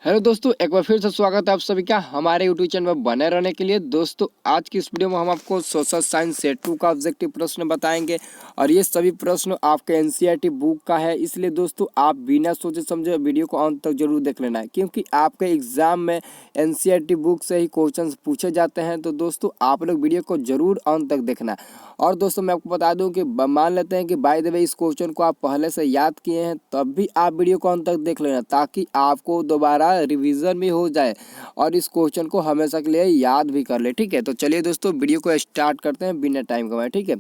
Hello दोस्तों, एक बार फिर से स्वागत है आप सभी का हमारे यूट्यूब चैनल में बने रहने के लिए। दोस्तों आज की इस वीडियो में हम आपको सोशल साइंस सेट 2 का ऑब्जेक्टिव प्रश्न बताएंगे और ये सभी प्रश्न आपके एनसीईआरटी बुक का है। इसलिए दोस्तों आप बिना सोचे समझे वीडियो को अंत तक जरूर देख लेना है, क्योंकि आपके एग्जाम में एनसीईआरटी बुक से ही क्वेश्चन पूछे जाते हैं। तो दोस्तों आप लोग वीडियो को जरूर अंत तक देखना है। और दोस्तों मैं आपको बता दूं कि मान लेते हैं कि बाय द वे इस क्वेश्चन को आप पहले से याद किए हैं, तब भी आप वीडियो को अंत तक देख लेना, ताकि आपको दोबारा रिवीजन भी हो जाए और इस क्वेश्चन को हमेशा के लिए याद भी कर ले। ठीक है, तो चलिए दोस्तों वीडियो को स्टार्ट करते हैं बिना टाइम गवाए। ठीक है,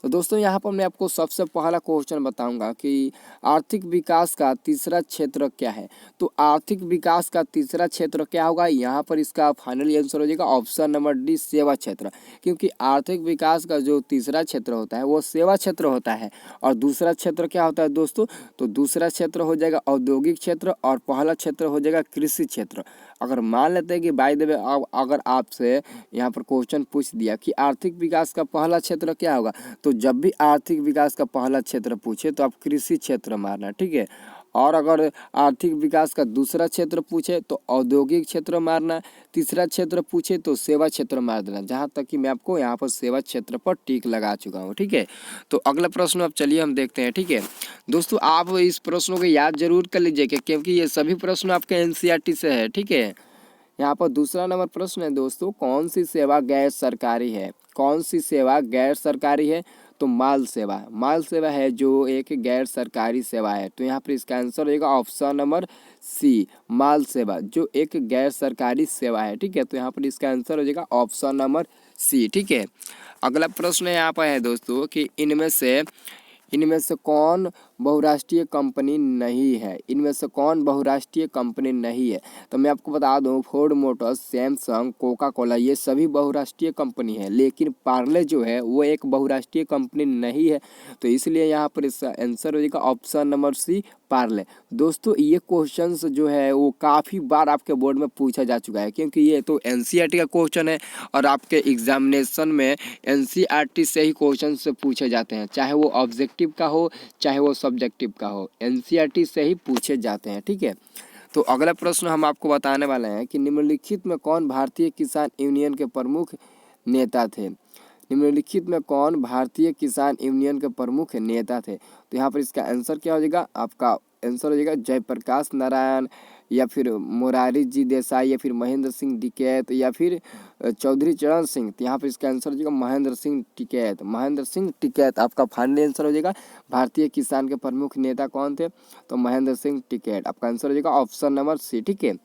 तो दोस्तों यहाँ पर मैं आपको सबसे पहला क्वेश्चन बताऊंगा कि आर्थिक विकास का तीसरा क्षेत्र क्या है। तो आर्थिक विकास का तीसरा क्षेत्र क्या होगा, यहाँ पर इसका फाइनल आंसर हो जाएगा ऑप्शन नंबर डी, सेवा क्षेत्र। क्योंकि आर्थिक विकास का जो तीसरा क्षेत्र होता है वो सेवा क्षेत्र होता है। और दूसरा क्षेत्र क्या होता है दोस्तों, तो दूसरा क्षेत्र हो जाएगा औद्योगिक क्षेत्र और पहला क्षेत्र हो जाएगा कृषि क्षेत्र। अगर मान लेते हैं कि बाय द वे अगर आपसे यहाँ पर क्वेश्चन पूछ दिया कि आर्थिक विकास का पहला क्षेत्र क्या होगा, तो जब भी आर्थिक विकास का पहला क्षेत्र पूछे तो आप कृषि क्षेत्र मारना। ठीक है, और अगर आर्थिक विकास का दूसरा क्षेत्र पूछे तो औद्योगिक क्षेत्र मारना, तीसरा क्षेत्र पूछे तो सेवा क्षेत्र मार देना। जहाँ तक कि मैं आपको यहाँ पर सेवा क्षेत्र पर टिक लगा चुका हूँ। ठीक है, तो अगला प्रश्न अब चलिए हम देखते हैं। ठीक है दोस्तों, आप इस प्रश्नों को याद जरूर कर लीजिए क्योंकि ये सभी प्रश्न आपके एनसीईआरटी से है। ठीक है, यहाँ पर दूसरा नंबर प्रश्न है दोस्तों, कौन सी सेवा गैर सरकारी है। कौन सी सेवा गैर सरकारी है, तो माल सेवा। माल सेवा है जो एक गैर सरकारी सेवा है। तो यहाँ पर इसका आंसर रहेगा ऑप्शन नंबर सी, माल सेवा जो एक गैर सरकारी सेवा है। ठीक है, तो यहाँ पर इसका आंसर हो जाएगा ऑप्शन नंबर सी। ठीक है, अगला प्रश्न यहाँ पर है दोस्तों कि इनमें से कौन बहुराष्ट्रीय कंपनी नहीं है। इनमें से कौन बहुराष्ट्रीय कंपनी नहीं है, तो मैं आपको बता दूं Ford Motors, Samsung, Coca Cola ये सभी बहुराष्ट्रीय कंपनी है, लेकिन पार्ले जो है वो एक बहुराष्ट्रीय कंपनी नहीं है। तो इसलिए यहाँ पर इसका आंसर हो जाएगा ऑप्शन नंबर सी, पार्ले। दोस्तों ये क्वेश्चंस जो है वो काफ़ी बार आपके बोर्ड में पूछा जा चुका है, क्योंकि ये तो एनसीईआरटी का क्वेश्चन है और आपके एग्जामिनेशन में एनसीईआरटी से ही क्वेश्चन से पूछे जाते हैं, चाहे वो ऑब्जेक्टिव का हो चाहे वो सब्जेक्टिव का हो, एनसीईआरटी से ही पूछे जाते हैं। ठीक है, तो अगला प्रश्न हम आपको बताने वाले हैं कि निम्नलिखित में कौन भारतीय किसान यूनियन के प्रमुख नेता थे। निम्नलिखित में कौन भारतीय किसान यूनियन के प्रमुख नेता थे। तो यहाँ पर इसका आंसर क्या हो जाएगा, आपका आंसर हो जाएगा जयप्रकाश नारायण, या फिर मोरारी जी देसाई, या फिर महेंद्र सिंह टिकैत, या फिर चौधरी चरण सिंह। तो यहाँ पर इसका आंसर हो जाएगा महेंद्र सिंह टिकैत। महेंद्र सिंह टिकैत आपका फाइनल आंसर हो जाएगा। भारतीय किसान के प्रमुख नेता कौन थे, तो महेंद्र सिंह टिकैत। आपका आंसर हो जाएगा ऑप्शन नंबर सी। ठीक है,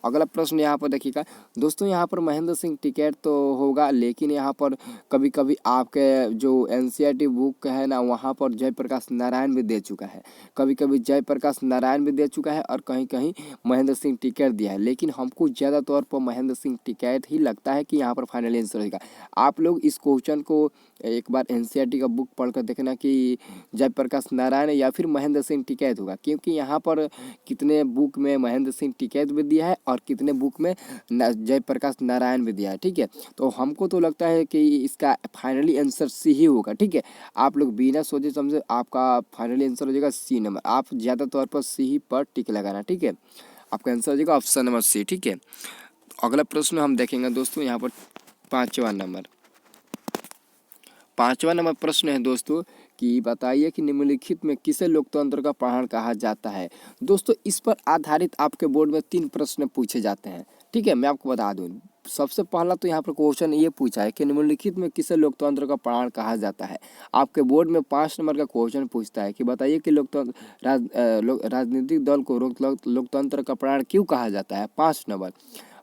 अगला प्रश्न यहाँ पर देखिएगा दोस्तों, यहाँ पर महेंद्र सिंह टिकैत तो होगा, लेकिन यहाँ पर कभी कभी आपके जो एनसीईआरटी बुक है ना, वहाँ पर जयप्रकाश नारायण भी दे चुका है। कभी कभी जयप्रकाश नारायण भी दे चुका है और कहीं कहीं महेंद्र सिंह टिकैत दिया है, लेकिन हमको ज़्यादा तौर पर महेंद्र सिंह टिकैत ही लगता है कि यहाँ पर फाइनल आंसर होगा। आप लोग इस क्वेश्चन को एक बार एनसीईआरटी का बुक पढ़कर देखना कि जयप्रकाश नारायण या फिर महेंद्र सिंह टिकैत होगा, क्योंकि यहाँ पर कितने बुक में महेंद्र सिंह टिकैत भी दिया है और कितने बुक में जयप्रकाश नारायण भी दिया है। ठीक है, तो हमको तो लगता है कि इसका फाइनली आंसर सी ही होगा। ठीक है, आप लोग बिना सोचे समझे आपका फाइनली आंसर हो जाएगा सी नंबर। आप ज़्यादा तौर पर सी ही पर टिक लगाना। ठीक है, आपका आंसर हो जाएगा ऑप्शन नंबर सी। ठीक है, अगला प्रश्न हम देखेंगे दोस्तों, यहाँ पर पाँचवा नंबर प्रश्न है दोस्तों कि बताइए कि निम्नलिखित में किसे लोकतंत्र का प्राण कहा जाता है। दोस्तों इस पर आधारित आपके बोर्ड में 3 प्रश्न पूछे जाते हैं। ठीक है, मैं आपको बता दूं, सबसे पहला तो यहाँ पर क्वेश्चन ये पूछा है कि निम्नलिखित में किसे लोकतंत्र का प्राण कहा जाता है। आपके बोर्ड में 5 नंबर का क्वेश्चन पूछता है कि बताइए कि राजनीतिक दल को लोकतंत्र का प्राण क्यों कहा जाता है, 5 नंबर।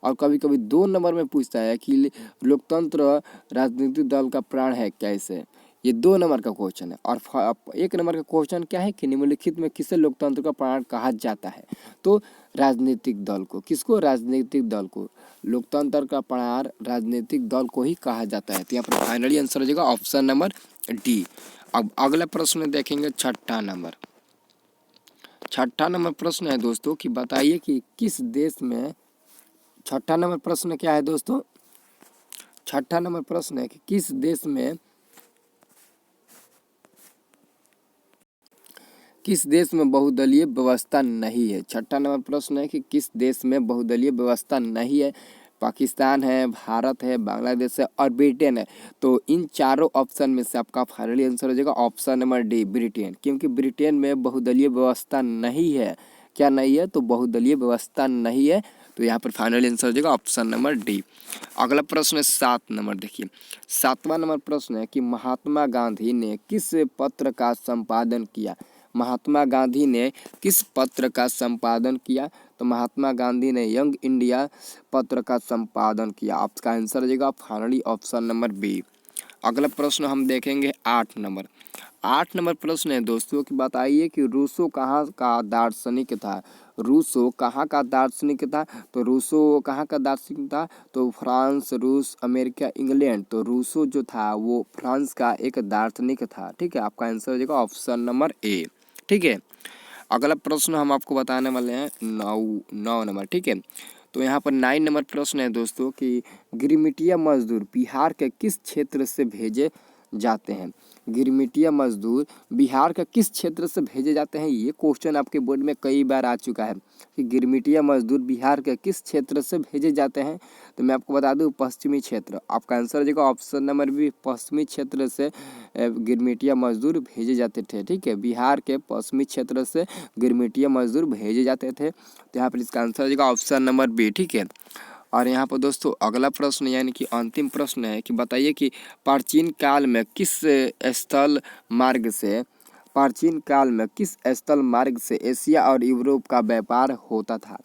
और कभी कभी 2 नंबर में पूछता है कि लोकतंत्र राजनीतिक दल का प्राण है कैसे। ये 2 नंबर का क्वेश्चन है। और 1 नंबर का क्वेश्चन क्या है कि निम्नलिखित में किसे लोकतंत्र का प्राण कहा जाता है, तो राजनीतिक दल को। किसको, राजनीतिक दल को। लोकतंत्र का प्राण राजनीतिक दल को ही कहा जाता है। तो यहाँ पर फाइनली आंसर हो जाएगा ऑप्शन नंबर डी। अब अगला प्रश्न देखेंगे, छठा नंबर प्रश्न है दोस्तों कि बताइए कि किस देश में, छठा नंबर प्रश्न क्या है दोस्तों, छठा नंबर प्रश्न है कि किस देश में बहुदलीय व्यवस्था नहीं है। छठा नंबर प्रश्न है कि किस देश में बहुदलीय व्यवस्था नहीं है। पाकिस्तान है, भारत है, बांग्लादेश है और ब्रिटेन है। तो इन चारों ऑप्शन में से आपका फाइनली आंसर हो जाएगा ऑप्शन नंबर डी, ब्रिटेन। क्योंकि ब्रिटेन में बहुदलीय व्यवस्था नहीं है। क्या नहीं है? तो बहुदलीय व्यवस्था नहीं है। तो यहाँ पर फाइनल आंसर हो जाएगा ऑप्शन नंबर डी। अगला प्रश्न है 7 नंबर। देखिए 7वां नंबर प्रश्न है कि महात्मा गांधी ने किस पत्र का संपादन किया। महात्मा गांधी ने किस पत्र का संपादन किया? तो महात्मा गांधी ने यंग इंडिया पत्र का संपादन किया। आपका आंसर हो जाएगा फाइनली ऑप्शन नंबर बी। अगला प्रश्न हम देखेंगे 8 नंबर। 8 नंबर प्रश्न है दोस्तों कि बताइए कि रूसो कहाँ का दार्शनिक था। रूसो कहाँ का दार्शनिक था? तो रूसो कहाँ का दार्शनिक था? तो फ्रांस, रूस, अमेरिका, इंग्लैंड। तो रूसो जो था वो फ्रांस का एक दार्शनिक था। ठीक है, आपका आंसर हो जाएगा ऑप्शन नंबर ए। ठीक है, अगला प्रश्न हम आपको बताने वाले हैं 9 नंबर। ठीक है, तो यहाँ पर 9 नंबर प्रश्न है दोस्तों कि गिरमिटिया मजदूर बिहार के किस क्षेत्र से भेजे जाते हैं। गिरमिटिया मजदूर बिहार के किस क्षेत्र से भेजे जाते हैं? ये क्वेश्चन आपके बोर्ड में कई बार आ चुका है कि गिरमिटिया मजदूर बिहार के किस क्षेत्र से भेजे जाते हैं। तो मैं आपको बता दूं पश्चिमी क्षेत्र। आपका आंसर हो जाएगा ऑप्शन नंबर बी, पश्चिमी क्षेत्र से गिरमिटिया मजदूर भेजे जाते थे। ठीक है, बिहार के पश्चिमी क्षेत्र से गिरमिटिया मजदूर भेजे जाते थे। तो यहाँ पर इसका आंसर हो जाएगा ऑप्शन नंबर बी। ठीक है, और यहाँ पर दोस्तों अगला प्रश्न यानी कि अंतिम प्रश्न है कि बताइए कि प्राचीन काल में किस स्थल मार्ग से एशिया और यूरोप का व्यापार होता था।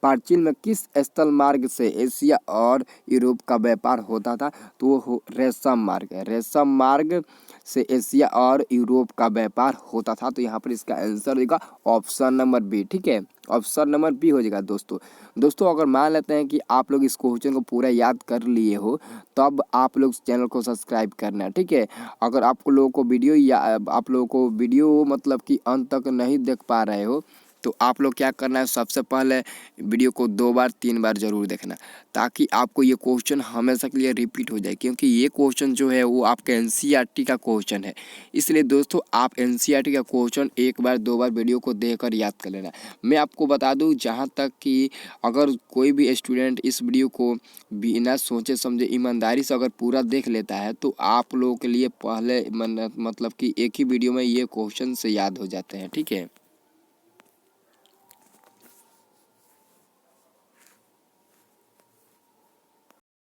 प्राचीन में किस स्थल मार्ग से एशिया और यूरोप का व्यापार होता था? तो वो रेशम मार्ग है। रेशम मार्ग से एशिया और यूरोप का व्यापार होता था। तो यहाँ पर इसका आंसर होगा ऑप्शन नंबर बी। ठीक है, ऑप्शन नंबर बी हो जाएगा दोस्तों अगर मान लेते हैं कि आप लोग इस क्वेश्चन को पूरा याद कर लिए हो तब आप लोग चैनल को सब्सक्राइब करना है। ठीक है, अगर आप लोगों को वीडियो या आप लोगों को वीडियो मतलब कि अंत तक नहीं देख पा रहे हो तो आप लोग क्या करना है, सबसे पहले वीडियो को 2 बार 3 बार ज़रूर देखना ताकि आपको ये क्वेश्चन हमेशा के लिए रिपीट हो जाए। क्योंकि ये क्वेश्चन जो है वो आपके एनसीईआरटी का क्वेश्चन है। इसलिए दोस्तों आप एनसीईआरटी का क्वेश्चन 1 बार 2 बार वीडियो को देखकर याद कर लेना। मैं आपको बता दूं जहाँ तक कि अगर कोई भी स्टूडेंट इस वीडियो को बिना सोचे समझे ईमानदारी से अगर पूरा देख लेता है तो आप लोगों के लिए पहले मतलब कि एक ही वीडियो में ये क्वेश्चन से याद हो जाते हैं। ठीक है।